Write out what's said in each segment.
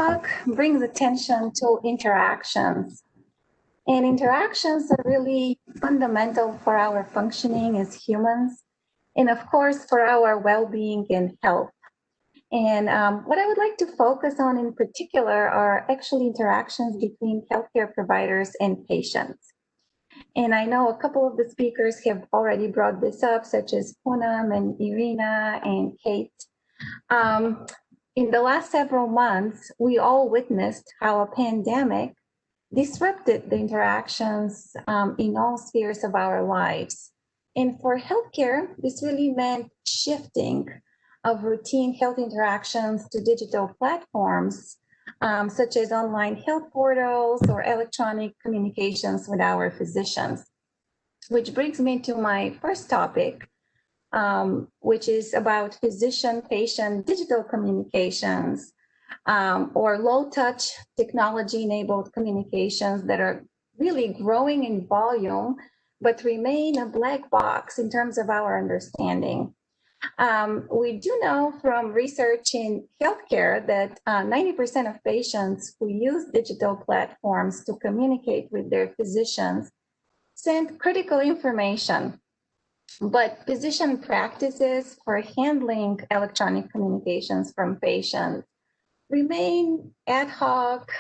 talk brings attention to interactions. And interactions are really fundamental for our functioning as humans, and of course, for our well-being and health. And what I would like to focus on in particular are actually interactions between healthcare providers and patients. And I know a couple of the speakers have already brought this up, such as Poonam and Irina and Kate. In the last several months, we all witnessed how a pandemic disrupted the interactions in all spheres of our lives. And for healthcare, this really meant shifting of routine health interactions to digital platforms, such as online health portals or electronic communications with our physicians. Which brings me to my first topic, which is about physician-patient digital communications, or low-touch technology-enabled communications that are really growing in volume, but remain a black box in terms of our understanding. We do know from research in healthcare that 90% of patients who use digital platforms to communicate with their physicians send critical information, but physician practices for handling electronic communications from patients remain ad hoc,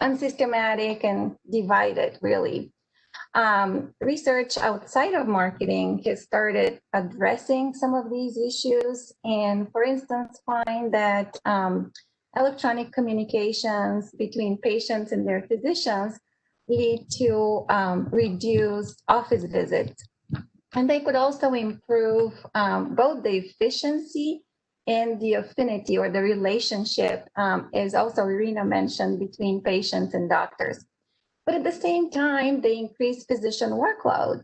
unsystematic, and divided, really. Research outside of marketing has started addressing some of these issues, and for instance, find that electronic communications between patients and their physicians lead to reduced office visits. And they could also improve both the efficiency and the affinity or the relationship, as also Irina mentioned, between patients and doctors. But at the same time, they increase physician workload.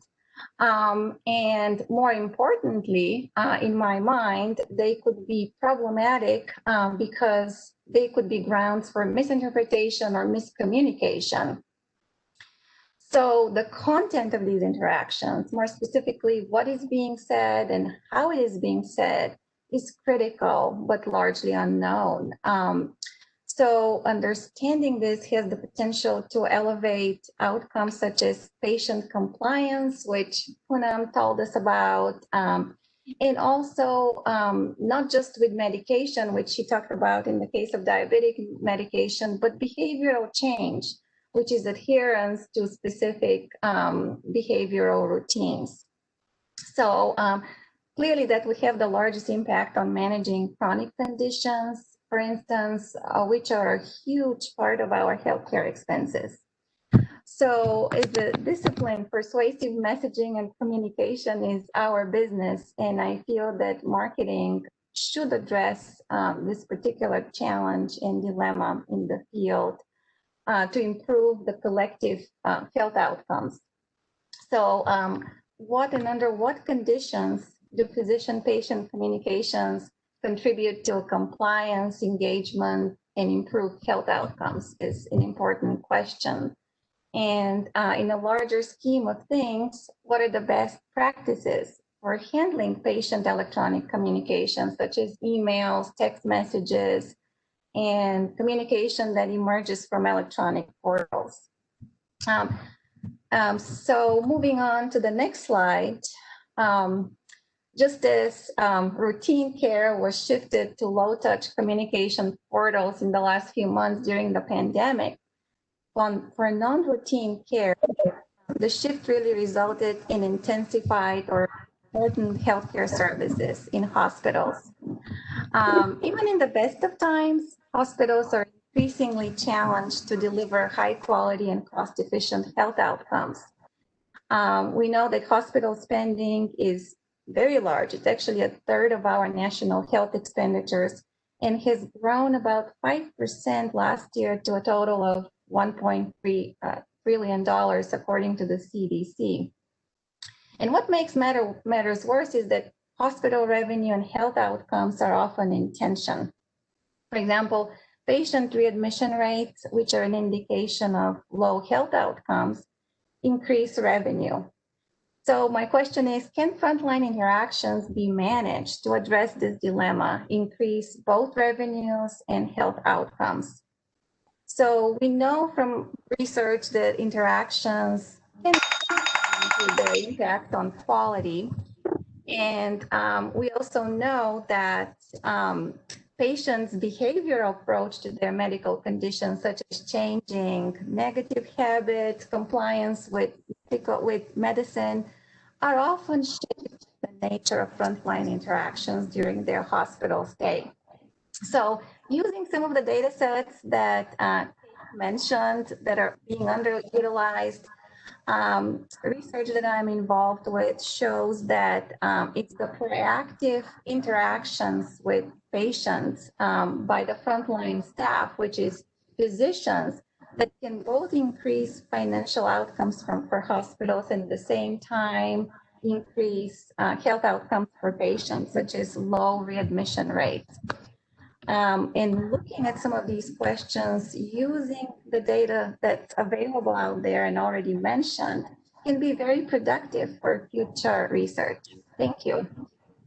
And more importantly, in my mind, they could be problematic because they could be grounds for misinterpretation or miscommunication. So the content of these interactions, more specifically, what is being said and how it is being said, is critical, but largely unknown. So understanding this has the potential to elevate outcomes such as patient compliance, which Poonam told us about, and also not just with medication, which she talked about in the case of diabetic medication, but behavioral change, which is adherence to specific behavioral routines. So clearly that would have the largest impact on managing chronic conditions, for instance, which are a huge part of our healthcare expenses. So as a discipline, persuasive messaging and communication is our business, and I feel that marketing should address this particular challenge and dilemma in the field to improve the collective health outcomes. So what and under what conditions do physician-patient communications contribute to compliance, engagement, and improved health outcomes is an important question. And in a larger scheme of things, what are the best practices for handling patient electronic communication, such as emails, text messages, and communication that emerges from electronic portals? So moving on to the next slide, just as routine care was shifted to low-touch communication portals in the last few months during the pandemic, for non-routine care, the shift really resulted in intensified or important healthcare services in hospitals. Even in the best of times, hospitals are increasingly challenged to deliver high-quality and cost-efficient health outcomes. We know that hospital spending is very large. It's actually a third of our national health expenditures and has grown about 5% last year to a total of $1.3 trillion, according to the CDC. And what makes matters worse is that hospital revenue and health outcomes are often in tension. For example, patient readmission rates, which are an indication of low health outcomes, increase revenue. So my question is, can frontline interactions be managed to address this dilemma, increase both revenues and health outcomes? So we know from research that interactions can have their impact on quality. And we also know that patients' behavioral approach to their medical conditions, such as changing negative habits, compliance with medicine, are often shaped by the nature of frontline interactions during their hospital stay. So using some of the data sets that mentioned that are being underutilized, research that I'm involved with shows that it's the proactive interactions with patients by the frontline staff, which is physicians, that can both increase financial outcomes for hospitals and at the same time increase health outcomes for patients, such as low readmission rates. And looking at some of these questions using the data that's available out there and already mentioned can be very productive for future research. Thank you.